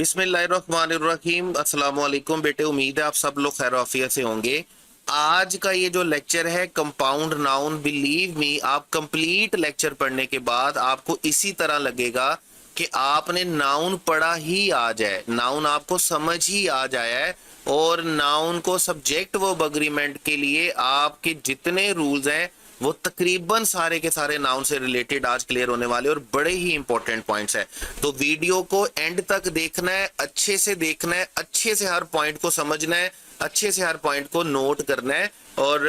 बिस्मिल्लाहिर्रहमानिर्रहीम। अस्सलाम वालेकुम बेटे, उम्मीद है आप सब लोग खैर आफियत से होंगे। आज का ये जो लेक्चर है कंपाउंड नाउन, बिलीव मी आप कंप्लीट लेक्चर पढ़ने के बाद आपको इसी तरह लगेगा कि आपने नाउन पढ़ा ही आ जाए, नाउन आपको समझ ही आ जाए है। और नाउन को सब्जेक्ट वर्ब एग्रीमेंट के लिए आपके जितने रूल्स हैं वो तकरीबन सारे के सारे नाउन से रिलेटेड आज क्लियर होने वाले और बड़े ही इंपॉर्टेंट पॉइंट्स है। तो वीडियो को एंड तक देखना है, अच्छे से देखना है, अच्छे से हर पॉइंट को समझना है, अच्छे से हर पॉइंट को नोट करना है और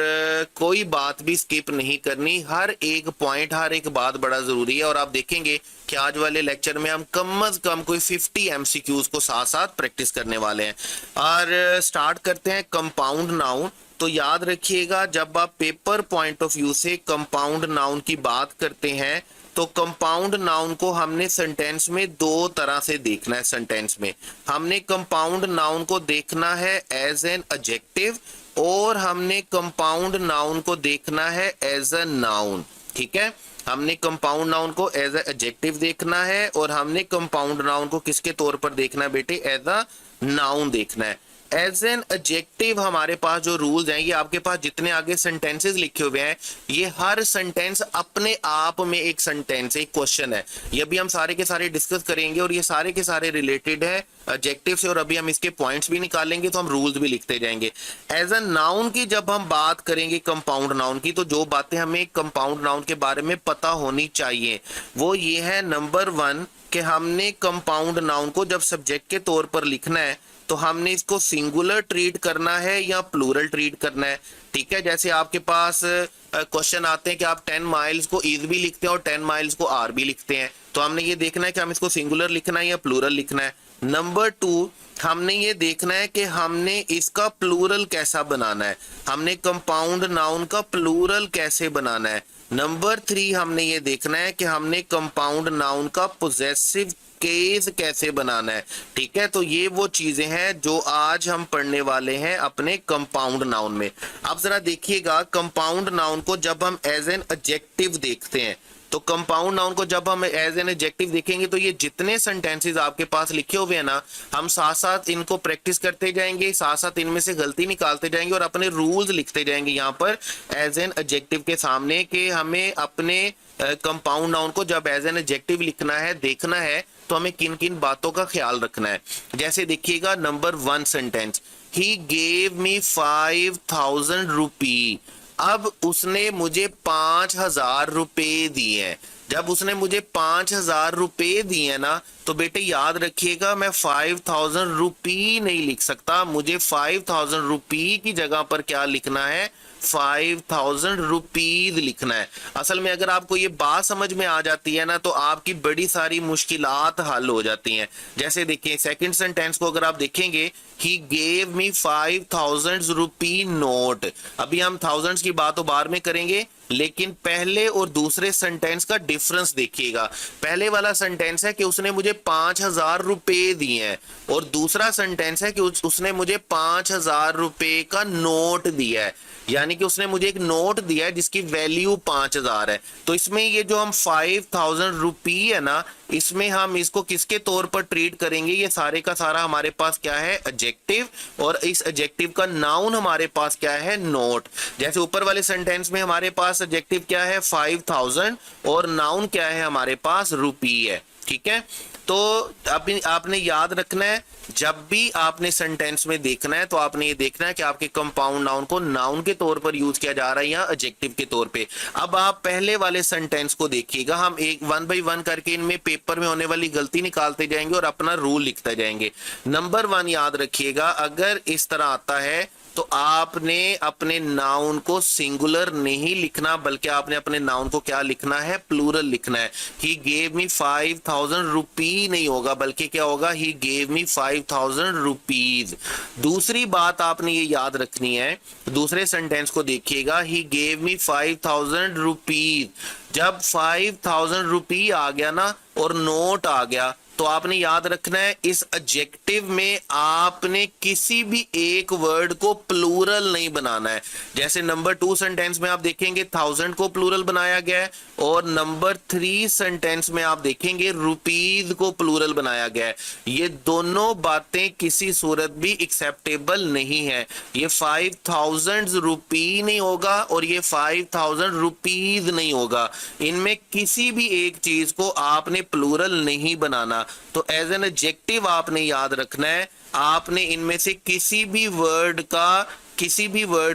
कोई बात भी स्किप नहीं करनी। हर एक पॉइंट, हर एक बात बड़ा जरूरी है। और आप देखेंगे कि आज वाले लेक्चर में हम कम से कम कोई 50 एमसीक्यूज को साथ साथ प्रैक्टिस करने वाले हैं। और स्टार्ट करते हैं कंपाउंड नाउन। तो याद रखिएगा, जब आप पेपर पॉइंट ऑफ व्यू से कंपाउंड नाउन की बात करते हैं तो कंपाउंड नाउन को हमने सेंटेंस में दो तरह से देखना है। सेंटेंस में हमने कंपाउंड नाउन को देखना है एज एन एडजेक्टिव और हमने कंपाउंड नाउन को देखना है एज अ नाउन। ठीक है, हमने कंपाउंड नाउन को एज अ एडजेक्टिव देखना है और हमने कंपाउंड नाउन को किसके तौर पर देखना है बेटे? एज अ नाउन देखना है। एज एन एडजेक्टिव हमारे पास जो रूल्स हैं, ये आपके पास जितने आगे सेंटेंसेस लिखे हुए हैं, ये हर सेंटेंस अपने आप में एक सेंटेंस, एक क्वेश्चन है। ये भी हम सारे के सारे डिस्कस करेंगे और ये सारे के सारे रिलेटेड है एडजेक्टिव से। और अभी हम इसके पॉइंट्स भी निकालेंगे तो हम रूल्स भी लिखते जाएंगे। एज अ नाउन की जब हम बात करेंगे कंपाउंड नाउन की, तो जो बातें हमें कंपाउंड नाउन के बारे में पता होनी चाहिए वो ये है, नंबर 1 कि हमने कंपाउंड नाउन को जब सब्जेक्ट के तौर पर लिखना है तो हमने इसको सिंगुलर ट्रीट करना है या प्लूरल ट्रीट करना है। ठीक है, जैसे आपके पास क्वेश्चन आते हैं कि आप 10 माइल्स को इज भी लिखते हैं और 10 माइल्स को आर भी लिखते हैं, तो हमने ये देखना है कि हम इसको सिंगुलर लिखना है या प्लूरल लिखना है। नंबर 2 हमने ये देखना है कि हमने इसका प्लूरल कैसा बनाना है, हमने कंपाउंड नाउन का प्लूरल कैसे बनाना है। नंबर 3 हमने ये देखना है कि हमने कंपाउंड नाउन का पोजेसिव केस कैसे बनाना है। ठीक है, तो ये वो चीजें हैं जो आज हम पढ़ने वाले हैं अपने कंपाउंड नाउन में। अब जरा देखिएगा, कंपाउंड नाउन को जब हम एज एन एडजेक्टिव देखते हैं, तो कंपाउंड नाउन को जब हम एज एन एडजेक्टिव देखेंगे तो ये जितने सेंटेंसेस आपके पास लिखे हुए हैं ना, हम साथ साथ इनको प्रैक्टिस करते जाएंगे, साथ साथ इनमें से गलती निकालते जाएंगे और अपने रूल्स लिखते जाएंगे यहाँ पर एज एन एडजेक्टिव के सामने कि हमें अपने कंपाउंड नाउन को जब एज एन एडजेक्टिव लिखना है, देखना है, तो हमें किन किन बातों का ख्याल रखना है। जैसे देखिएगा, number 1 sentence, he gave me 5000 रुपी। अब उसने मुझे 5000 रुपए दिए। जब उसने मुझे 5000 रुपए दिए ना, तो बेटे याद रखिएगा, मैं 5000 रुपी नहीं लिख सकता, मुझे 5000 रुपी की जगह पर क्या लिखना है? 5000 रुपीज लिखना है। असल में अगर आपको ये बात समझ में आ जाती है ना, तो आपकी बड़ी सारी मुश्किलात हल हो जाती हैं। जैसे देखिए, सेकंड सेंटेंस को अगर आप देखेंगे, he gave me 5000 rupee note. अभी हम थाउजेंड्स की बात तो बाद में करेंगे, लेकिन पहले और दूसरे सेंटेंस का डिफरेंस देखिएगा। पहले वाला सेंटेंस है कि उसने मुझे 5000 रुपए दिए हैं और दूसरा सेंटेंस है कि उसने मुझे 5000 रुपए का नोट दिया है, यानी कि उसने मुझे एक नोट दिया है जिसकी वैल्यू 5000 है। तो इसमें ये जो हम 5000 रुपी है ना, इसमें हम इसको किसके तौर पर ट्रीट करेंगे? ये सारे का सारा हमारे पास क्या है? एडजेक्टिव। और इस एडजेक्टिव का नाउन हमारे पास क्या है? नोट। जैसे ऊपर वाले सेंटेंस में हमारे पास एडजेक्टिव क्या है? 5000 और नाउन क्या है हमारे पास? रुपी है। ठीक है, तो अभी आपने याद रखना है, जब भी आपने सेंटेंस में देखना है तो आपने ये देखना है कि आपके कंपाउंड नाउन को नाउन के तौर पर यूज किया जा रहा है या एडजेक्टिव के तौर पे। अब आप पहले वाले सेंटेंस को देखिएगा, हम एक 1 बाय 1 करके इनमें पेपर में होने वाली गलती निकालते जाएंगे और अपना रूल लिखते जाएंगे। नंबर 1 याद रखिएगा, अगर इस तरह आता है तो आपने अपने नाउन को सिंगुलर नहीं लिखना, बल्कि आपने अपने नाउन को क्या लिखना है? प्लूरल लिखना है। ही गेव मी 5000 रुपी नहीं होगा, बल्कि क्या होगा? He gave me 5000 rupees. दूसरी बात आपने ये याद रखनी है, दूसरे सेंटेंस को देखिएगा, ही गेव मी 5000 रुपीज। जब 5000 रुपी आ गया ना और नोट आ गया, तो आपने याद रखना है इस एडजेक्टिव में आपने किसी भी एक वर्ड को प्लूरल नहीं बनाना है। जैसे नंबर 2 सेंटेंस में आप देखेंगे 1000 को प्लूरल बनाया गया है, और नंबर 3 सेंटेंस में आप देखेंगे रुपीज को प्लूरल बनाया गया है। ये दोनों बातें किसी सूरत भी एक्सेप्टेबल नहीं है। ये 5000 रुपी नहीं होगा और ये 5000 रुपीज नहीं होगा। इनमें किसी भी एक चीज को आपने प्लूरल नहीं बनाना। तो एज एन एडजेक्टिव आपने याद रखना है, आपने इनमें से किसी भी वर्ड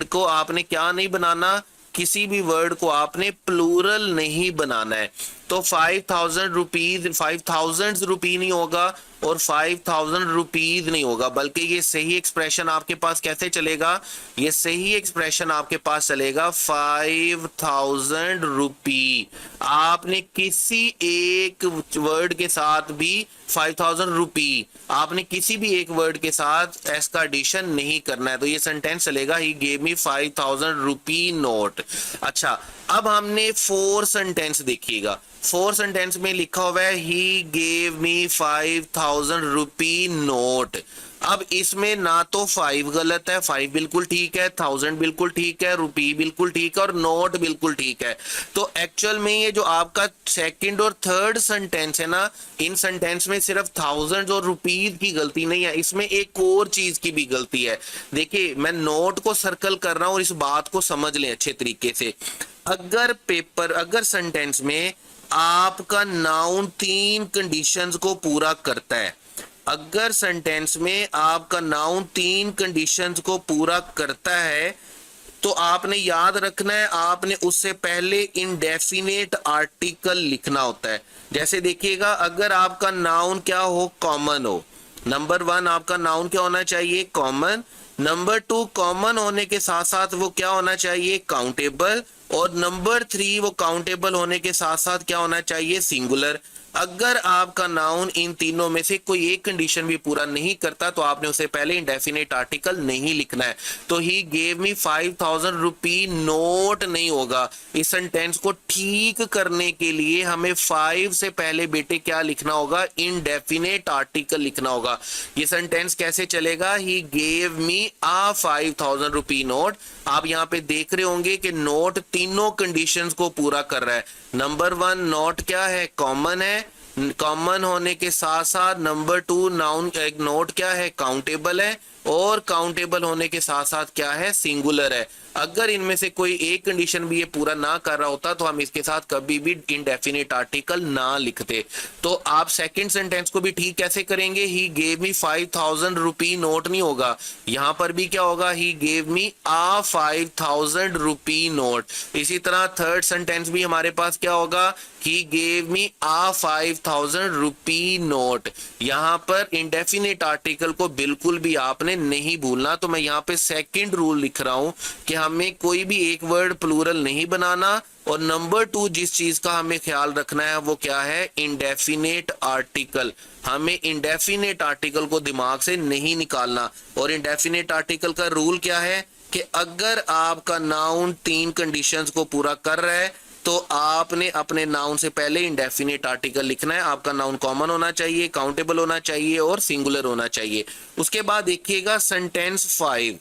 को आपने क्या नहीं बनाना, किसी भी वर्ड को आपने प्लूरल नहीं बनाना है। तो 5000 रुपीज 5000 रुपी नहीं होगा और 5000 रुपीज नहीं होगा, बल्कि ये सही एक्सप्रेशन आपके पास कैसे चलेगा, ये सही एक्सप्रेशन आपके पास चलेगा 5000 रुपी। आपने किसी एक वर्ड के साथ भी 5000 रुपी, आपने किसी भी एक वर्ड के साथ एस का एडिशन नहीं करना है। तो ये सेंटेंस चलेगा he gave me 5000 rupee note. अच्छा, अब हमने 4 सेंटेंस देखिएगा। 4 सेंटेंस में लिखा हुआ है he gave me 5000 rupee note. अब इसमें ना तो 5 गलत है, 5 बिल्कुल ठीक है, 1000 बिल्कुल ठीक है, रुपी बिल्कुल ठीक है और नोट बिल्कुल ठीक है। तो एक्चुअल में ये जो आपका सेकंड और थर्ड सेंटेंस है ना, इन सेंटेंस में सिर्फ 1000 और रुपीज की गलती नहीं है, इसमें एक और चीज की भी गलती है। देखिए मैं नोट को सर्कल कर रहा हूं और इस बात को समझ लें अच्छे तरीके से। अगर सेंटेंस में आपका नाउन 3 कंडीशंस को पूरा करता है, अगर सेंटेंस में आपका नाउन 3 कंडीशंस को पूरा करता है, तो आपने याद रखना है आपने उससे पहले इंडेफिनेट आर्टिकल लिखना होता है। जैसे देखिएगा, अगर आपका नाउन क्या हो, कॉमन हो। नंबर 1 आपका नाउन क्या होना चाहिए, कॉमन। नंबर 2 कॉमन होने के साथ साथ वो क्या होना चाहिए, काउंटेबल। और नंबर 3 वो काउंटेबल होने के साथ साथ क्या होना चाहिए, सिंगुलर। अगर आपका नाउन इन तीनों में से कोई एक कंडीशन भी पूरा नहीं करता, तो आपने उसे पहले इंडेफिनेट आर्टिकल नहीं लिखना है। तो he gave me 5000 rupee note नहीं होगा। इस सेंटेंस को ठीक करने के लिए हमें 5 से पहले बेटे क्या लिखना होगा, इंडेफिनेट आर्टिकल लिखना होगा। ये सेंटेंस कैसे चलेगा, he gave me uh 5000 rupee note. आप यहाँ पे देख रहे होंगे कि नोट तीनों कंडीशंस को पूरा कर रहा है। नंबर 1 नोट क्या है, कॉमन है, कॉमन होने के साथ साथ नंबर 2 नाउन एक नोट क्या है, काउंटेबल है, और काउंटेबल होने के साथ साथ क्या है, सिंगुलर है। अगर इनमें से कोई एक कंडीशन भी ये पूरा ना कर रहा होता तो हम इसके साथ कभी भी इंडेफिनिट आर्टिकल ना लिखते। तो आप सेकंड सेंटेंस को भी ठीक कैसे करेंगे, he gave me 5000 rupee note नहीं होगा, यहां पर भी क्या होगा, he gave me uh 5000 rupee note. इसी तरह थर्ड सेंटेंस भी हमारे पास क्या होगा, he gave me uh 5000 rupee note. यहां पर इंडेफिनिट आर्टिकल को बिल्कुल भी आपने नहीं भूलना। तो मैं यहाँ पे सेकंड रूल लिख रहा हूं कि हमें कोई भी एक वर्ड प्लूरल नहीं बनाना, और नंबर 2 जिस चीज का हमें ख्याल रखना है वो क्या है, इंडेफिनेट आर्टिकल। हमें इंडेफिनेट आर्टिकल को दिमाग से नहीं निकालना। और इंडेफिनेट आर्टिकल का रूल क्या है कि अगर आपका नाउन 3 कंडीशंस को पूरा कर रहा है तो आपने अपने नाउन से पहले इंडेफिनेट आर्टिकल लिखना है। आपका नाउन कॉमन होना चाहिए, काउंटेबल होना चाहिए और सिंगुलर होना चाहिए। उसके बाद देखिएगा सेंटेंस 5।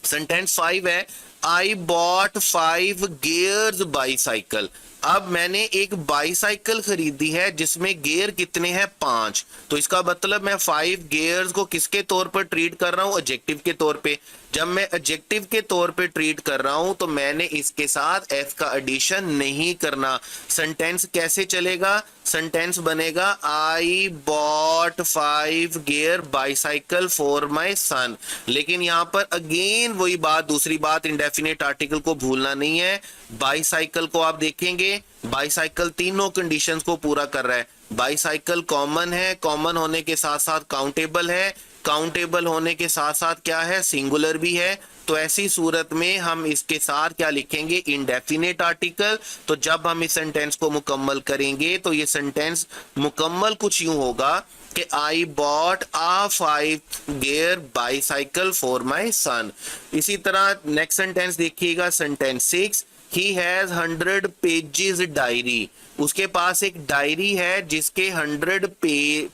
सेंटेंस 5 है, आई बॉट 5 गियर्स बाईसाइकिल। अब मैंने एक बाईसाइकिल खरीदी है जिसमें गियर कितने हैं, 5। तो इसका मतलब मैं 5 गियर्स को किसके तौर पर ट्रीट कर रहा हूं, एडजेक्टिव के तौर पे। जब मैं एडजेक्टिव के तौर पे ट्रीट कर रहा हूं तो मैंने इसके साथ एस का एडिशन नहीं करना। सेंटेंस कैसे चलेगा, सेंटेंस बनेगा I bought 5 gear bicycle for my सन। लेकिन यहां पर अगेन वही बात, दूसरी बात, इंडेफिनेट आर्टिकल को भूलना नहीं है। बाईसाइकिल को आप देखेंगे, बाईसाइकिल तीनों कंडीशंस को पूरा कर रहा है। बाईसाइकिल कॉमन है, कॉमन होने के साथ साथ काउंटेबल है, काउंटेबल होने के साथ साथ क्या है, सिंगुलर भी है। तो ऐसी सूरत में हम इसके साथ क्या लिखेंगे, इंडेफिनेट आर्टिकल। तो जब हम इस सेंटेंस को मुकम्मल करेंगे तो ये सेंटेंस मुकम्मल कुछ यूं होगा कि I bought a 5 gear bicycle for my son. इसी तरह नेक्स्ट सेंटेंस देखिएगा, sentence 6। He has 100 pages diary, उसके पास एक डायरी है जिसके 100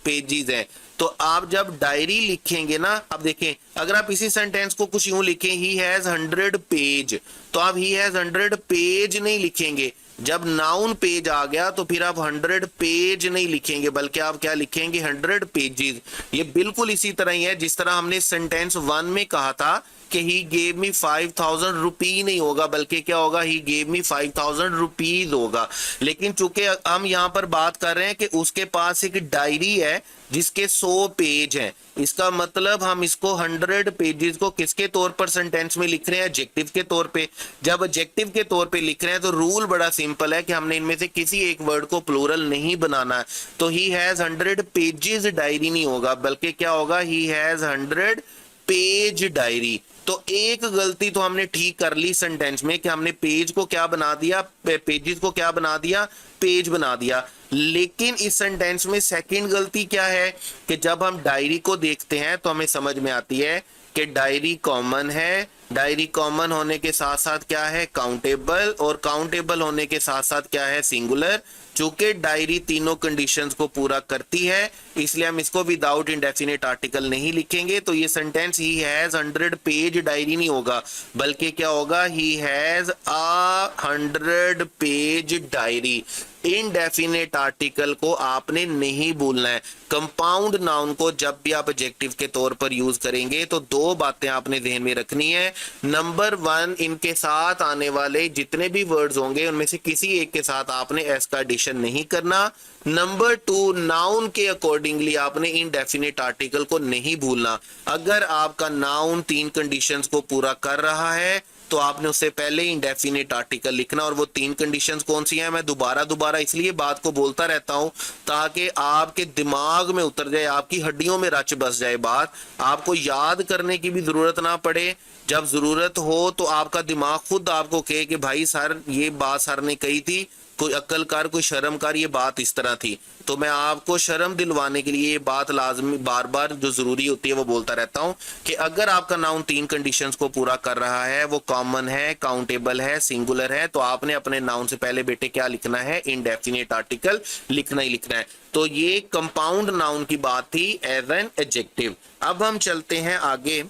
पेजेस हैं। तो आप जब डायरी लिखेंगे ना, अब देखें अगर आप इसी सेंटेंस को कुछ यूं लिखें ही हैज 100 पेज, तो आप ही हैज 100 पेज नहीं लिखेंगे। जब नाउन पेज आ गया तो फिर आप 100 पेज नहीं लिखेंगे, बल्कि आप क्या लिखेंगे 100 पेजेस। ये बिल्कुल इसी तरह ही है जिस तरह हमने सेंटेंस 1 में कहा था कि ही गेव मी 5000 रुपी, नहीं होगा बल्कि क्या होगा ही गेव मी 5000 रुपीज होगा। लेकिन चूंकि हम यहाँ पर बात कर रहे हैं कि उसके पास एक डायरी है जिसके 100 पेज हैं, इसका मतलब हम इसको 100 पेजेस को किसके तौर पर सेंटेंस में लिख रहे हैं, एडजेक्टिव के तौर पे। जब एडजेक्टिव के तौर पे लिख रहे हैं तो रूल बड़ा सिंपल है कि हमने इनमें से किसी एक वर्ड को प्लूरल नहीं बनाना है। तो ही हैज 100 पेजेस डायरी नहीं होगा, बल्कि क्या होगा ही हैज 100 पेज डायरी। तो एक गलती तो हमने ठीक कर ली सेंटेंस में कि हमने पेज को क्या बना दिया, पेजेस को क्या बना दिया, पेज बना दिया। लेकिन इस सेंटेंस में सेकंड गलती क्या है कि जब हम डायरी को देखते हैं तो हमें समझ में आती है कि डायरी कॉमन है। डायरी कॉमन होने के साथ साथ क्या है काउंटेबल, और काउंटेबल होने के साथ साथ क्या है सिंगुलर। चूंकि डायरी तीनों कंडीशंस को पूरा करती है इसलिए हम इसको विदाउट इंडेफिनेट आर्टिकल नहीं लिखेंगे। तो ये sentence he has 100 page diary नहीं होगा, बल्कि क्या होगा he has a 100 page diary. Indefinite article को आपने नहीं भूलना है। कंपाउंड नाउन को जब भी आप एडजेक्टिव के तौर पर यूज करेंगे तो दो बातें आपने ध्यान में रखनी है। नंबर 1, इनके साथ आने वाले जितने भी वर्ड्स होंगे उनमें से किसी एक के साथ आपने एस का एडिशन नहीं करना। नंबर 2, नाउन के अकॉर्डिंगली आपने इनडेफिनेट आर्टिकल को नहीं भूलना। अगर आपका नाउन 3 कंडीशंस को पूरा कर रहा है तो आपने उससे पहले इंडेफिनेट आर्टिकल लिखना। और वो 3 कंडीशंस कौन सी हैं, मैं दोबारा इसलिए बात को बोलता रहता हूं ताकि आपके दिमाग में उतर जाए, आपकी हड्डियों में रच बस जाए बात, आपको याद करने की भी जरूरत ना पड़े। जब जरूरत हो तो आपका दिमाग खुद आपको कहे कि भाई सर ये बात सर ने कही थी, कोई अक्ल कर कोई शर्म कर, ये बात इस तरह थी। तो मैं आपको शर्म दिलवाने के लिए ये बात लाजमी बार बार जो जरूरी होती है वो बोलता रहता हूं कि अगर आपका नाउन 3 कंडीशंस को पूरा कर रहा है, वो कॉमन है, काउंटेबल है, सिंगुलर है, तो आपने अपने नाउन से पहले बेटे क्या लिखना है, इनडेफिनेट आर्टिकल लिखना ही लिखना है। तो ये कंपाउंड नाउन की बात थी एज एन एडजेक्टिव। अब हम चलते हैं आगे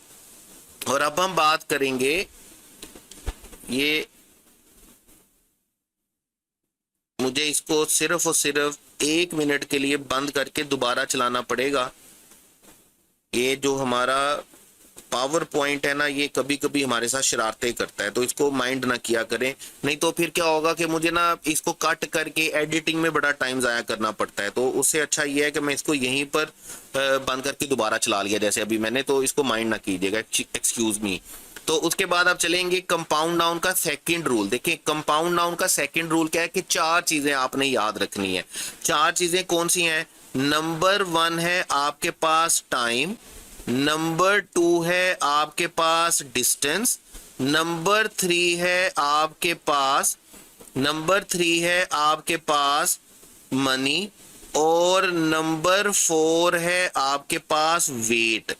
और अब हम बात करेंगे, ये मुझे इसको सिर्फ और सिर्फ 1 मिनट के लिए बंद करके दोबारा चलाना पड़ेगा। ये जो हमारा पावर पॉइंट है ना, ये कभी कभी हमारे साथ शरारतें करता है, तो इसको माइंड ना किया करें, नहीं तो फिर क्या होगा कि मुझे ना इसको कट करके एडिटिंग में बड़ा टाइम जाया करना पड़ता है। तो उससे अच्छा ये है कि मैं इसको यहीं पर बंद करके दोबारा चला लिया जैसे अभी मैंने, तो इसको माइंड ना कीजिएगा, एक्सक्यूज मी। तो उसके बाद आप चलेंगे कंपाउंड नाउन का सेकंड रूल। देखिए कंपाउंड नाउन का सेकंड रूल क्या है कि 4 चीजें आपने याद रखनी है। 4 चीजें कौन सी हैं? नंबर 1 है आपके पास टाइम, नंबर 2 है आपके पास डिस्टेंस, नंबर 3 है आपके पास मनी, और नंबर 4 है आपके पास वेट।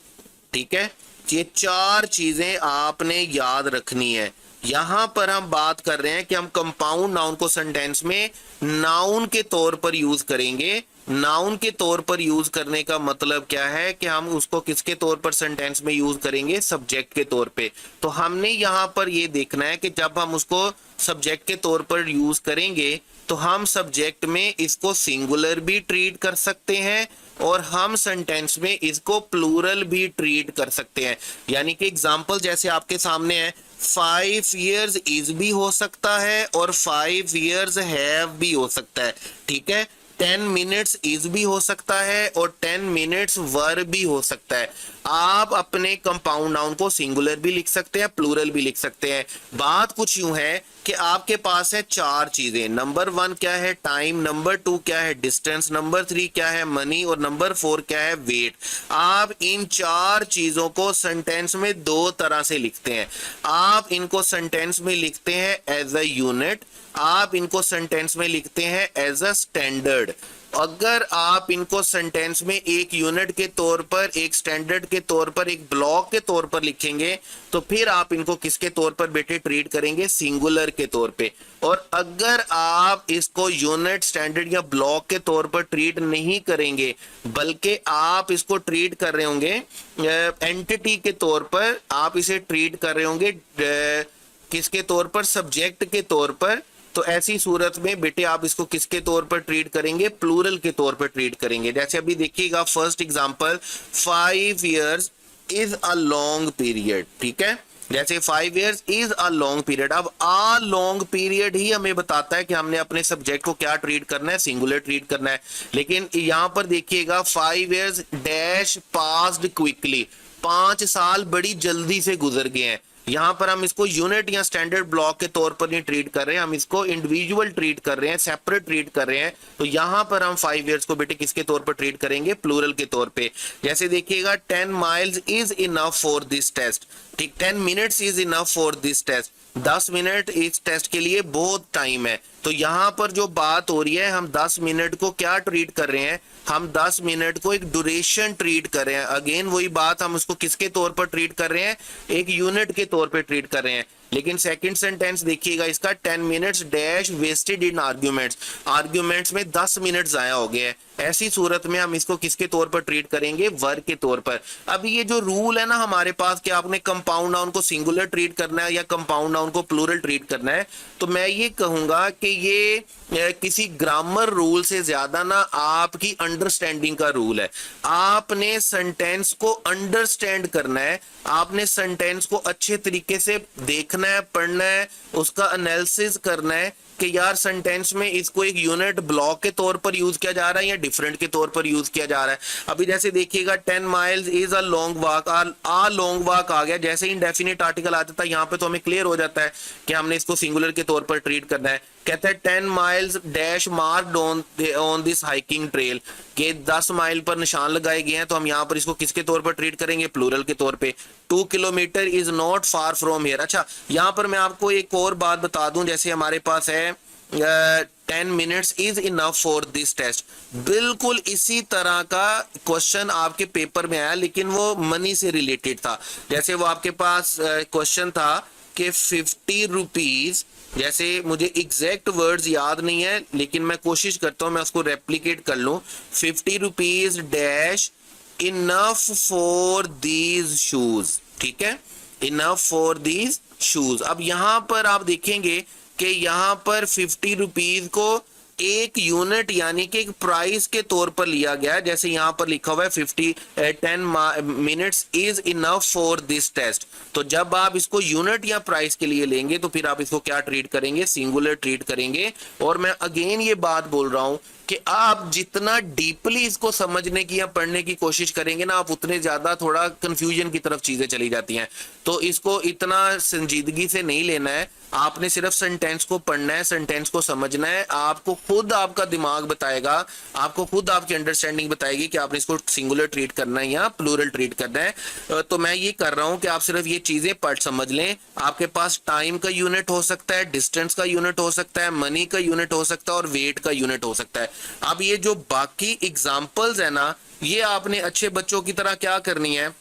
ठीक है, ये 4 चीजें आपने याद रखनी है। यहां पर हम बात कर रहे हैं कि हम कंपाउंड नाउन को सेंटेंस में नाउन के तौर पर यूज करेंगे। नाउन के तौर पर यूज करने का मतलब क्या है कि हम उसको किसके तौर पर सेंटेंस में यूज करेंगे, सब्जेक्ट के तौर पे। तो हमने यहां पर ये देखना है कि जब हम उसको सब्जेक्ट के तौर पर यूज करेंगे तो हम सब्जेक्ट में इसको सिंगुलर भी ट्रीट कर सकते हैं और हम सेंटेंस में इसको प्लूरल भी ट्रीट कर सकते हैं। यानी कि एग्जांपल जैसे आपके सामने है, 5 years इज भी हो सकता है और 5 years हैव भी हो सकता है। ठीक है, 10 minutes इज भी हो सकता है और 10 minutes वर भी हो सकता है। आप अपने कंपाउंड नाउन को सिंगुलर भी लिख सकते हैं, प्लूरल भी लिख सकते हैं। बात कुछ यूं है कि आपके पास है 4 चीजें। नंबर 1 क्या है, टाइम, नंबर 2 क्या है, डिस्टेंस, नंबर 3 क्या है, मनी, और नंबर 4 क्या है, वेट। आप इन 4 चीजों को सेंटेंस में 2 तरह से लिखते हैं। आप इनको सेंटेंस में लिखते हैं एज अ यूनिट, आप इनको सेंटेंस में लिखते हैं एज अ स्टैंडर्ड। अगर आप इनको सेंटेंस में एक यूनिट के तौर पर, एक स्टैंडर्ड के तौर पर, एक ब्लॉक के तौर पर लिखेंगे तो फिर आप इनको किसके तौर पर बेटे ट्रीट करेंगे? सिंगुलर के तौर पे। और अगर आप इसको यूनिट, स्टैंडर्ड या ब्लॉक के तौर पर ट्रीट नहीं करेंगे बल्कि आप इसको ट्रीट कर रहे होंगे एंटिटी के तौर पर, आप इसे ट्रीट कर रहे होंगे किसके तौर पर? सब्जेक्ट के तौर पर। तो ऐसी सूरत में बेटे आप इसको किसके तौर पर ट्रीट करेंगे? प्लूरल के तौर पर ट्रीट करेंगे। जैसे अभी देखिएगा first example, 5 years is a long period. ठीक है, जैसे 5 years is a long period. अब अ लॉन्ग पीरियड ही हमें बताता है कि हमने अपने सब्जेक्ट को क्या ट्रीट करना है? सिंगुलर ट्रीट करना है। लेकिन यहां पर देखिएगा 5 years डैश पास्ड क्विकली, 5 साल बड़ी जल्दी से गुजर गए हैं। यहां पर हम इसको यूनिट या स्टैंडर्ड ब्लॉक के तौर पर नहीं ट्रीट कर रहे हैं, हम इसको इंडिविजुअल ट्रीट कर रहे हैं, सेपरेट ट्रीट कर रहे हैं। तो यहां पर हम 5 years को बेटे किसके तौर पर ट्रीट करेंगे? प्लूरल के तौर पे। जैसे देखिएगा 10 miles is enough for this test. ठीक, 10 minutes is enough for this test. 10 minute इस टेस्ट के लिए बहुत टाइम है। तो यहां पर जो बात हो रही है, हम 10 मिनट को क्या ट्रीट कर रहे हैं? हम 10 मिनट को एक ड्यूरेशन ट्रीट कर रहे हैं। अगेन वही बात, हम उसको किसके तौर पर ट्रीट कर रहे हैं? एक यूनिट के तौर पर ट्रीट कर रहे हैं। लेकिन सेकंड सेंटेंस देखिएगा इसका, 10 minutes डैश वेस्टेड इन आर्ग्यूमेंट्स, आर्ग्यूमेंट्स में 10 मिनट जाया हो गया है। ऐसी सूरत में हम इसको किसके तौर पर ट्रीट करेंगे? वर्ब के तौर पर। अब ये जो रूल है ना हमारे पास कि आपने कंपाउंड नाउन को सिंगुलर ट्रीट करना है या कंपाउंड नाउन को प्लूरल ट्रीट करना है, तो मैं ये कहूंगा कि ये किसी ग्रामर रूल से ज्यादा ना आपकी अंडरस्टैंडिंग का रूल है। आपने सेंटेंस को अंडरस्टैंड करना है, आपने सेंटेंस को अच्छे तरीके से देखना है, पढ़ना है, उसका एनालिसिस करना है कि यार सेंटेंस में इसको एक यूनिट ब्लॉक के तौर पर यूज किया जा रहा है या डिफरेंट के तौर पर यूज किया जा रहा है। अभी जैसे देखिएगा 10 miles is a long walk, a long walk आ गया, जैसे इंडेफिनिट आर्टिकल आ जाता है यहाँ पे तो हमें क्लियर हो जाता है कि हमने इसको सिंगुलर के तौर पर ट्रीट करना है। कहता है 10 miles dash marked on this hiking trail, के 10 माइल पर निशान लगाए गए हैं। तो हम यहाँ पर इसको किसके तौर पर ट्रीट करेंगे? प्लूरल के तौर पे। 2 kilometre is not far from here. अच्छा, यहाँ पर मैं आपको एक और बात बता दूं, जैसे हमारे पास है 10 minutes is enough for this test. बिल्कुल इसी तरह का क्वेश्चन आपके पेपर में आया, लेकिन वो मनी से रिलेटेड था। जैसे वो आपके पास क्वेश्चन था कि 50 रुपीज, जैसे मुझे एग्जैक्ट वर्ड्स याद नहीं है लेकिन मैं कोशिश करता हूं मैं उसको रेप्लिकेट कर लूं। 50 rupees dash enough for these shoes. ठीक है, इनफ फॉर दीज शूज। अब यहां पर आप देखेंगे कि यहां पर 50 रुपीज को एक यूनिट यानी कि एक प्राइस के तौर पर लिया गया है। जैसे यहां पर लिखा हुआ है 10 minutes is enough for this test. तो जब आप इसको यूनिट या प्राइस के लिए लेंगे तो फिर आप इसको क्या ट्रीट करेंगे? सिंगुलर ट्रीट करेंगे। और मैं अगेन ये बात बोल रहा हूं कि आप जितना डीपली इसको समझने की या पढ़ने की कोशिश करेंगे ना, आप उतने ज्यादा थोड़ा कंफ्यूजन की तरफ चीजें चली जाती हैं। तो इसको इतना संजीदगी से नहीं लेना है, आपने सिर्फ सेंटेंस को पढ़ना है, सेंटेंस को समझना है। आपको खुद आपका दिमाग बताएगा, आपको खुद आपकी अंडरस्टैंडिंग बताएगी कि आपने इसको सिंगुलर ट्रीट करना है या प्लूरल ट्रीट करना है। तो मैं ये कर रहा हूं कि आप सिर्फ ये चीजें पढ़ समझ लें। आपके पास टाइम का यूनिट हो सकता है, डिस्टेंस का यूनिट हो सकता है, मनी का यूनिट हो सकता है और वेट का यूनिट हो सकता है। अब ये जो बाकी एग्जाम्पल्स है ना, ये आपने अच्छे बच्चों की तरह क्या करनी है?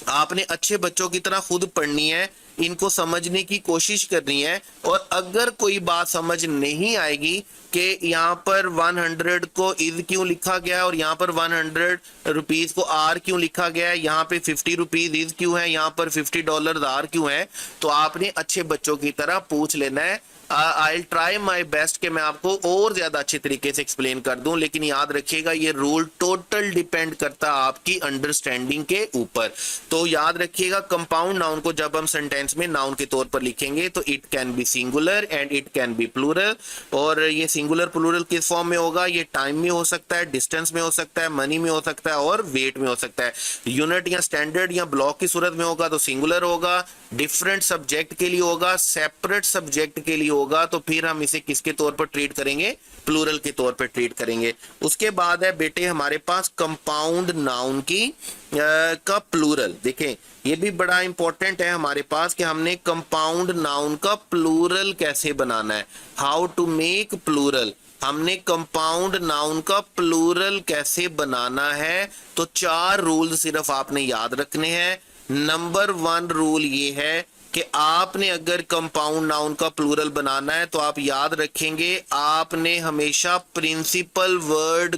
आपने अच्छे बच्चों की तरह खुद पढ़नी है, इनको समझने की कोशिश करनी है। और अगर कोई बात समझ नहीं आएगी कि यहाँ पर 100 को इज क्यों लिखा गया है और यहाँ पर 100 रुपीज को आर क्यों लिखा गया है, यहाँ पे 50 रुपीज इज क्यों है, यहाँ पर $50 आर क्यों है, तो आपने अच्छे बच्चों की तरह पूछ लेना है। आई ट्राई माई बेस्ट कि मैं आपको और ज्यादा अच्छे तरीके से एक्सप्लेन कर दूं, लेकिन याद रखिएगा ये रूल टोटल डिपेंड करता है आपकी अंडरस्टैंडिंग के ऊपर। तो याद रखिएगा कंपाउंड नाउन को जब हम सेंटेंस में नाउन के तौर पर लिखेंगे तो it can be singular and it can be plural. और ये सिंगुलर प्लूरल किस फॉर्म में होगा? ये टाइम में हो सकता है, डिस्टेंस में हो सकता है, मनी में हो सकता है और वेट में हो सकता है। यूनिट या स्टैंडर्ड या ब्लॉक की सूरत में होगा तो सिंगुलर होगा, डिफरेंट सब्जेक्ट के लिए होगा, सेपरेट सब्जेक्ट के लिए होगा तो फिर हम इसे किसके तौर पर ट्रीट करेंगे? प्लूरल के तौर पर ट्रीट करेंगे। उसके बाद है बेटे हमारे पास कंपाउंड नाउन की का प्लूरल। देखें ये भी बड़ा इंपॉर्टेंट है हमारे पास कि हमने कंपाउंड नाउन का प्लूरल कैसे बनाना है, हाउ टू मेक प्लूरल। हमने कंपाउंड नाउन का प्लूरल कैसे बनाना है, तो 4 रूल सिर्फ आपने याद रखने हैं। नंबर 1 रूल ये है कि आपने अगर कंपाउंड नाउन का प्लूरल बनाना है तो आप याद रखेंगे आपने हमेशा प्रिंसिपल वर्ड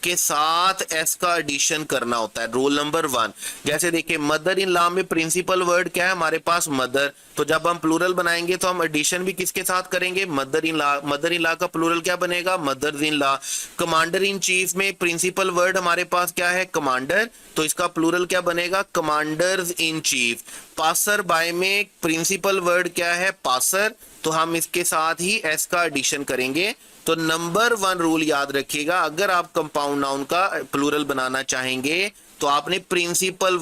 के साथ एस का एडिशन करना होता है। रूल नंबर 1, जैसे देखिए मदर इन लॉ में प्रिंसिपल वर्ड क्या है हमारे पास, मदर। तो जब हम प्लूरल बनाएंगे तो हम एडिशन भी किसके साथ करेंगे, mother in law. Mother in law का प्लूरल क्या बनेगा, mother's in law. Commander in chief में प्रिंसिपल वर्ड हमारे पास क्या है, कमांडर, तो इसका प्लूरल क्या बनेगा, commanders in chief. Passer by में प्रिंसिपल वर्ड क्या है, पासर, तो हम इसके साथ ही एस का एडिशन करेंगे। तो नंबर 1 रूल याद रखिएगा, अगर आप कंपाउंड नाउन का प्लूरल बनाना चाहेंगे तो आपने प्रिंसिपल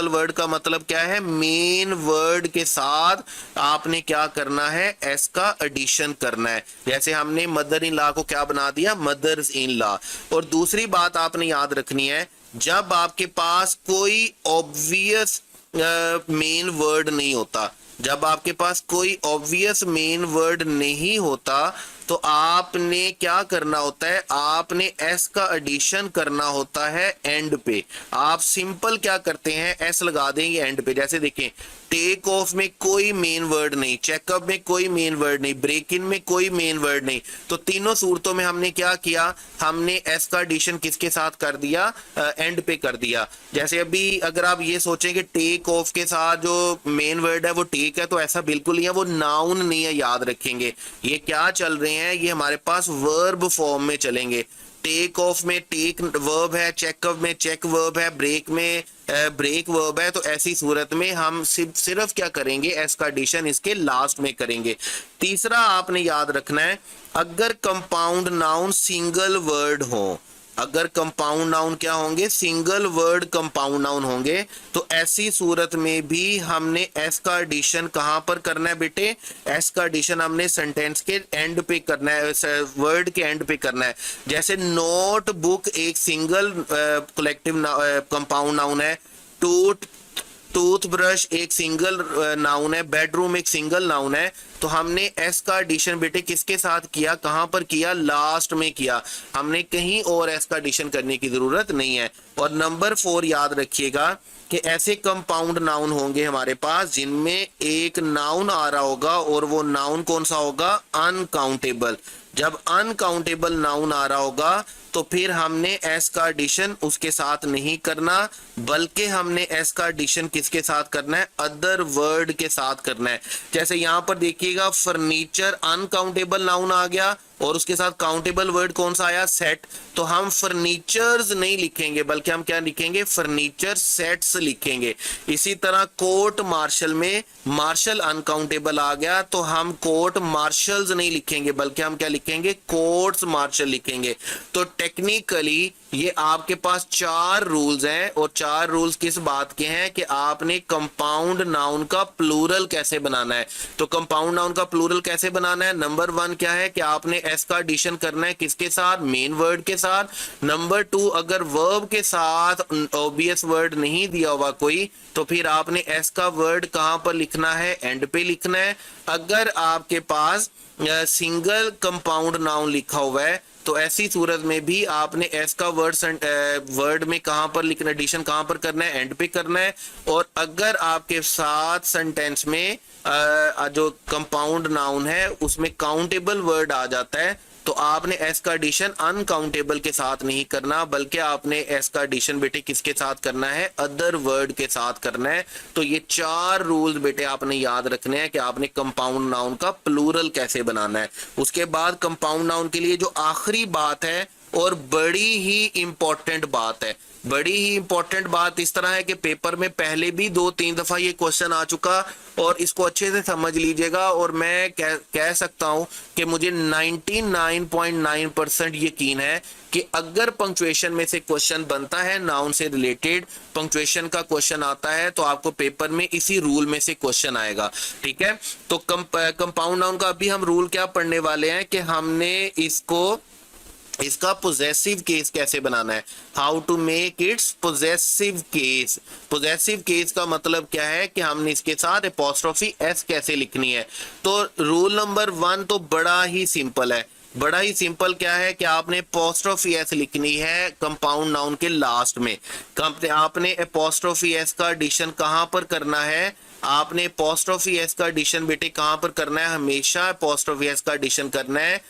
वर्ड का मतलब क्या है, मेन वर्ड के साथ आपने क्या करना है, एस का एडिशन करना है। जैसे हमने मदर इन लॉ को क्या बना दिया, मदर्स इन लॉ। और दूसरी बात आपने याद रखनी है, जब आपके पास कोई ऑब्वियस मेन वर्ड नहीं होता, जब आपके पास कोई ऑब्वियस मेन वर्ड नहीं होता तो आपने क्या करना होता है, आपने एस का एडिशन करना होता है एंड पे। आप सिंपल क्या करते हैं, एस लगा देंगे एंड पे। जैसे देखें टेक ऑफ में कोई मेन वर्ड नहीं, चेकअप में कोई मेन वर्ड नहीं, ब्रेक इन में कोई मेन वर्ड नहीं, तो तीनों सूरतों में हमने क्या किया, हमने एस का एडिशन किसके साथ कर दिया, एंड पे कर दिया। जैसे अभी अगर आप ये सोचें कि टेक ऑफ के साथ जो मेन वर्ड है वो टेक है, तो ऐसा बिल्कुल नहीं है, वो नाउन नहीं है, याद रखेंगे। ये क्या चल रहे हैं, ये हमारे पास वर्ब फॉर्म में चलेंगे। टेक ऑफ में टेक वर्ब है, चेकअप में चेक वर्ब है, ब्रेक में ब्रेक वर्ब है, तो ऐसी सूरत में हम सिर्फ क्या करेंगे, एस का एडिशन इसके लास्ट में करेंगे। तीसरा आपने याद रखना है, अगर कंपाउंड नाउन सिंगल वर्ड हो, अगर कंपाउंड नाउन क्या होंगे, सिंगल वर्ड कंपाउंड नाउन होंगे, तो ऐसी सूरत में भी हमने एस का एडिशन कहां पर करना है बेटे, एस का एडिशन हमने सेंटेंस के एंड पे करना है, वर्ड के एंड पे करना है। जैसे नोट बुक एक सिंगल कलेक्टिव कंपाउंड नाउन है, टूथब्रश एक सिंगल नाउन है, बेडरूम एक सिंगल नाउन है, तो हमने एस का एडिशन बेटे किसके साथ किया, कहां पर किया, लास्ट में किया। हमने कहीं और एस का एडिशन करने की जरूरत नहीं है। और नंबर 4 याद रखिएगा कि ऐसे कंपाउंड नाउन होंगे हमारे पास जिनमें एक नाउन आ रहा होगा और वो नाउन कौन सा होगा, अनकाउंटेबल। जब अनकाउंटेबल नाउन आ रहा होगा तो फिर हमने एस का एडिशन उसके साथ नहीं करना, बल्कि हमने एस का एडिशन किसके साथ करना है, अदर वर्ड के साथ करना है। जैसे यहां पर देखिएगा फर्नीचर अनकाउंटेबल नाउन आ गया और उसके साथ काउंटेबल वर्ड कौन सा आया, सेट, तो हम फर्नीचर्स नहीं लिखेंगे बल्कि हम क्या लिखेंगे, फर्नीचर सेट्स लिखेंगे। इसी तरह कोर्ट मार्शल में मार्शल अनकाउंटेबल आ गया तो हम कोर्ट मार्शल्स नहीं लिखेंगे बल्कि हम क्या लिखेंगे, कोर्ट्स मार्शल लिखेंगे। तो टेक्निकली ये आपके पास 4 रूल्स हैं, और 4 रूल्स किस बात के हैं कि आपने कंपाउंड नाउन का प्लूरल कैसे बनाना है। तो कंपाउंड नाउन का प्लूरल कैसे बनाना है, नंबर 1 क्या है कि आपने एस का एडिशन करना है किसके साथ, मेन वर्ड के साथ। नंबर 2, अगर वर्ब के साथ ऑब्वियस वर्ड नहीं दिया हुआ कोई, तो फिर आपने एस का वर्ड कहां पर लिखना है, एंड पे लिखना है। अगर आपके पास सिंगल कंपाउंड नाउन लिखा हुआ है तो ऐसी सूरत में भी आपने एस का वर्ड में कहां पर लिखना, एडिशन कहां पर करना है, एंड पे करना है। और अगर आपके साथ सेंटेंस में जो कंपाउंड नाउन है उसमें काउंटेबल वर्ड आ जाता है तो आपने एस का एडिशन अनकाउंटेबल के साथ नहीं करना बल्कि आपने एस का एडिशन बेटे किसके साथ करना है, अदर वर्ड के साथ करना है। तो ये 4 रूल्स बेटे आपने याद रखने हैं कि आपने कंपाउंड नाउन का प्लूरल कैसे बनाना है। उसके बाद कंपाउंड नाउन के लिए जो आखिरी बात है और बड़ी ही इंपॉर्टेंट बात है, बड़ी ही इंपॉर्टेंट बात इस तरह है कि पेपर में पहले भी 2-3 दफा ये क्वेश्चन आ चुका, और इसको अच्छे से समझ लीजिएगा। और मैं कह सकता हूं कि मुझे 99.9% यकीन है कि अगर पंक्चुएशन में से क्वेश्चन बनता है, नाउन से रिलेटेड पंक्चुएशन का क्वेश्चन आता है, तो आपको पेपर में इसी रूल में से क्वेश्चन आएगा। ठीक है, तो कंपाउंड नाउन का अभी हम रूल क्या पढ़ने वाले हैं कि हमने इसका पोजेसिव केस कैसे बनाना है, how to make its possessive case. Possessive case का मतलब क्या है कि हमने इसके साथ एपोस्ट्रोफी एस कैसे लिखनी है। तो रूल नंबर 1 तो बड़ा ही सिंपल है, बड़ा ही सिंपल क्या है कि आपने एपोस्ट्रोफी एस लिखनी है कंपाउंड नाउन के लास्ट में। आपने एपोस्ट्रोफी एस का एडिशन कहां पर करना है? आपने एपोस्ट्रोफी एस का एडिशन बेटे कहां पर करना है? हमेशा एपोस्ट्रोफी एस का एडिशन करना है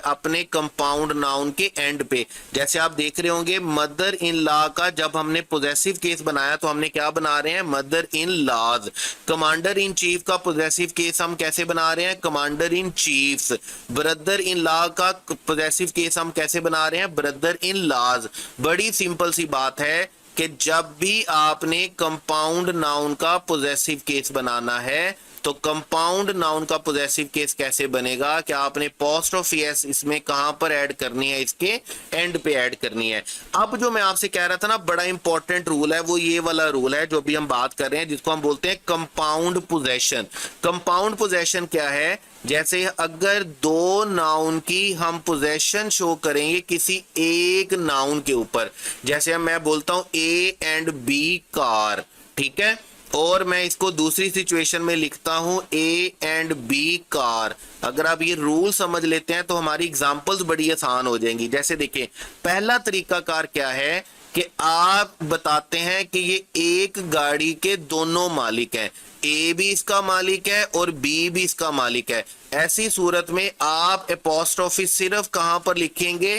अपने कंपाउंड नाउन के एंड पे। जैसे आप देख रहे होंगे मदर इन लॉ का जब हमने पोजेसिव केस बनाया तो हमने क्या बना रहे हैं? Mother in laws. Commander in chief का पोजेसिव केस हम कैसे बना रहे हैं? Commander in chiefs. Brother in law का पोजेसिव केस हम कैसे बना रहे हैं? Brother in laws. बड़ी सिंपल सी बात है कि जब भी आपने कंपाउंड नाउन का पोजेसिव केस बनाना है तो कंपाउंड नाउन का पोजेसिव केस कैसे बनेगा कि आपने एपोस्ट्रोफी एस इसमें कहां पर ऐड करनी है? इसके एंड पे ऐड करनी है। अब जो मैं आपसे कह रहा था ना बड़ा इंपॉर्टेंट रूल है, वो ये वाला रूल है जो भी हम बात कर रहे हैं, जिसको हम बोलते हैं कंपाउंड पोजेशन। कंपाउंड पोजेशन क्या है? जैसे अगर दो नाउन की हम पोजेशन शो करेंगे किसी एक नाउन के ऊपर, जैसे मैं बोलता हूं ए एंड बी कार, ठीक है, और मैं इसको दूसरी सिचुएशन में लिखता हूं ए एंड बी कार। अगर आप ये रूल समझ लेते हैं तो हमारी एग्जांपल्स बड़ी आसान हो जाएंगी। जैसे देखिए पहला तरीकाकार क्या है कि आप बताते हैं कि ये एक गाड़ी के दोनों मालिक हैं, ए भी इसका मालिक है और बी भी इसका मालिक है। ऐसी सूरत में आप एपोस्ट्रोफी सिर्फ कहां पर लिखेंगे?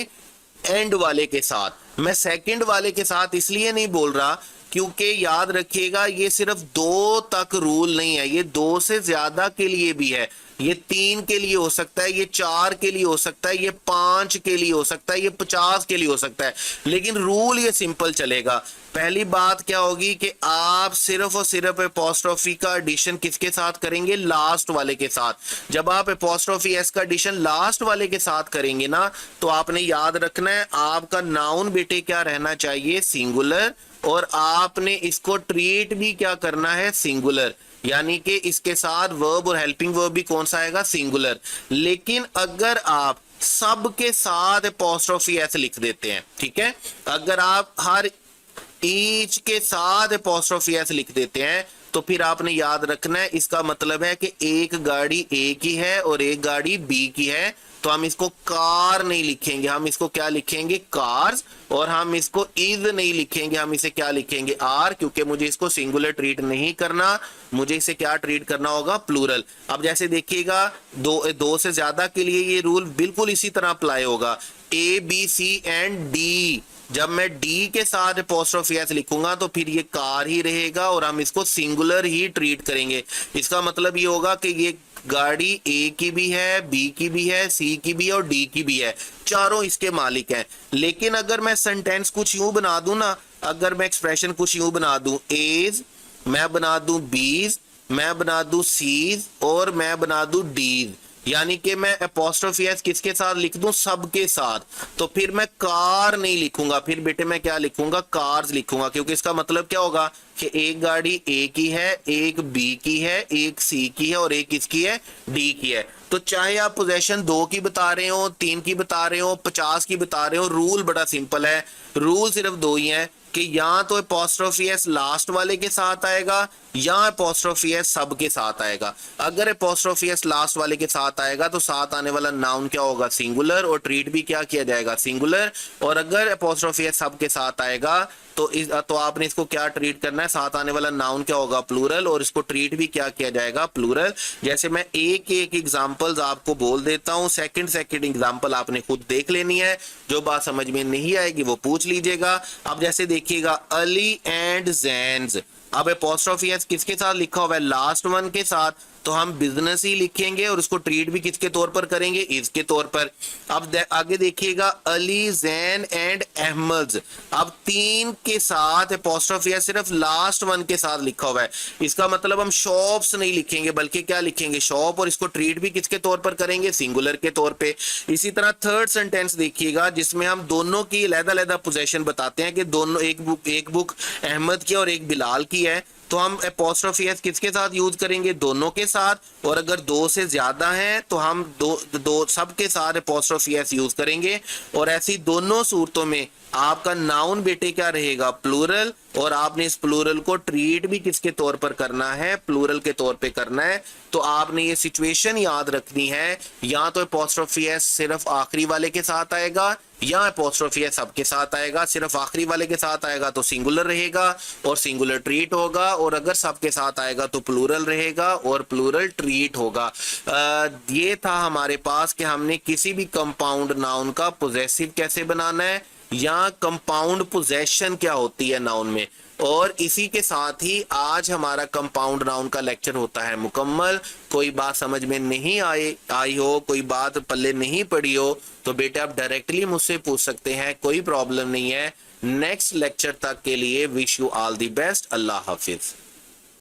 एंड वाले के साथ। मैं सेकंड वाले के साथ इसलिए नहीं बोल रहा क्योंकि याद रखिएगा ये सिर्फ दो तक रूल नहीं है, ये दो से ज्यादा के लिए भी है। ये 3 के लिए हो सकता है, ये 4 के लिए हो सकता है, ये 5 के लिए हो सकता है, ये 50 के लिए हो सकता है, लेकिन रूल ये सिंपल चलेगा। पहली बात क्या होगी कि आप सिर्फ और सिर्फ एपोस्ट्रोफी का एडिशन किसके साथ करेंगे? लास्ट वाले के साथ। जब आप एपोस्ट्रोफी एस का एडिशन लास्ट वाले के साथ करेंगे ना तो आपने याद रखना है आपका नाउन बेटे क्या रहना चाहिए? सिंगुलर, और आपने इसको ट्रीट भी क्या करना है? सिंगुलर, यानी कि इसके साथ वर्ब और हेल्पिंग वर्ब भी कौन सा आएगा? सिंगुलर। लेकिन अगर आप सब के साथ एपोस्ट्रोफी एस लिख देते हैं, ठीक है, अगर आप हर ईच के साथ एपोस्ट्रोफी एस लिख देते हैं तो फिर आपने याद रखना है इसका मतलब है कि एक गाड़ी ए की है और एक गाड़ी बी की है, तो हम इसको कार नहीं लिखेंगे, हम इसको क्या लिखेंगे? कार्स। और हम इसको इज नहीं लिखेंगे, हम इसे क्या लिखेंगे? आर, क्योंकि मुझे इसको सिंगुलर ट्रीट नहीं करना, मुझे इसे क्या ट्रीट करना होगा? प्लूरल। अब जैसे देखिएगा दो से ज्यादा के लिए ये रूल बिल्कुल इसी तरह अप्लाई होगा। A B C and D, जब मैं डी के साथ एपोस्ट्रोफी एस लिखूंगा तो फिर ये कार ही रहेगा और हम इसको सिंगुलर ही ट्रीट करेंगे। इसका मतलब ये होगा कि ये गाड़ी ए की भी है, बी की भी है, सी की भी है और डी की भी है, चारों इसके मालिक हैं। लेकिन अगर मैं सेंटेंस कुछ यूं बना दूं ना, अगर मैं एक्सप्रेशन कुछ यूं बना दूं, एज, मैं बना दूं बीज, मैं बना दूं सीज और मैं बना दूं डीज, यानी कि मैं एपोस्ट्रोफी एस किसके साथ लिख दूं? सबके साथ, तो फिर मैं कार नहीं लिखूंगा, फिर बेटे मैं क्या लिखूंगा? कार्स लिखूंगा, क्योंकि इसका मतलब क्या होगा कि एक गाड़ी ए की है, एक बी की है, एक सी की है और एक किसकी है? डी की है। तो चाहे आप पोजेशन 2 की बता रहे हो, 3 की बता रहे हो, 50 की बता रहे हो, रूल बड़ा सिंपल है। रूल सिर्फ 2 ही है कि या तो एपोस्ट्रोफी एस लास्ट वाले के साथ आएगा या एपोस्ट्रोफी एस सब के साथ आएगा। अगर एपोस्ट्रोफी एस लास्ट वाले के साथ आएगा तो साथ आने वाला नाउन क्या होगा? सिंगुलर, और ट्रीट भी क्या किया जाएगा? सिंगुलर। और अगर एपोस्ट्रोफी एस सब के साथ आएगा तो आपने इसको क्या ट्रीट करना है? साथ आने वाला नाउन क्या होगा? प्लूरल, और इसको ट्रीट भी क्या किया जाएगा? प्लूरल। जैसे मैं एक एक एग्जांपल्स आपको बोल देता हूं, सेकंड एग्जांपल आपने खुद देख लेनी है, जो बात समझ में नहीं आएगी वो पूछ लीजिएगा। अब जैसे देखिएगा अली एंड जैन्स, अब एपोस्ट्रोफी एस किसके साथ लिखा हुआ है? लास्ट वन के साथ, तो हम बिजनेस ही लिखेंगे और उसको ट्रीट भी किसके तौर पर करेंगे? इज के तौर पर। अब आगे देखिएगा अली, जैन एंड अहमद, अब 3 के साथ एपोस्ट्रोफी एस सिर्फ लास्ट वन के साथ लिखा हुआ है, इसका मतलब हम शॉप्स नहीं लिखेंगे बल्कि क्या लिखेंगे? शॉप, और इसको ट्रीट भी किसके तौर पर करेंगे? सिंगुलर के तौर पे। इसी तरह थर्ड सेंटेंस देखिएगा जिसमें हम दोनों की अलग-अलग पोजीशन बताते हैं कि दोनों एक बुक अहमद की और एक बिलाल की है, तो हम एपोस्ट्रोफी एस किसके साथ यूज करेंगे? दोनों के साथ। और अगर 2 से ज्यादा हैं तो हम दो सब के साथ एपोस्ट्रोफी एस यूज करेंगे। और ऐसी दोनों सूरतों में आपका नाउन बेटे क्या रहेगा, प्लूरल, और आपने इस प्लूरल को ट्रीट भी किसके तौर पर करना है, प्लूरल के तौर पे करना है। तो आपने ये सिचुएशन याद रखनी है, या तो अपोस्ट्रोफी एस सिर्फ आखिरी वाले के साथ आएगा या अपोस्ट्रोफी एस सबके साथ आएगा। सिर्फ आखिरी वाले के साथ आएगा तो सिंगुलर रहेगा और सिंगुलर ट्रीट होगा, और अगर सबके साथ आएगा तो प्लूरल रहेगा और प्लूरल ट्रीट होगा। ये था हमारे पास कि हमने किसी भी कंपाउंड नाउन का पोजेसिव कैसे बनाना है, या कंपाउंड पोजेशन क्या होती है नाउन में। और इसी के साथ ही आज हमारा कंपाउंड नाउन का लेक्चर होता है मुकम्मल। कोई बात समझ में नहीं आई हो, कोई बात पल्ले नहीं पड़ी हो, तो बेटे आप डायरेक्टली मुझसे पूछ सकते हैं, कोई प्रॉब्लम नहीं है। नेक्स्ट लेक्चर तक के लिए wish you all the best. Allah Hafiz.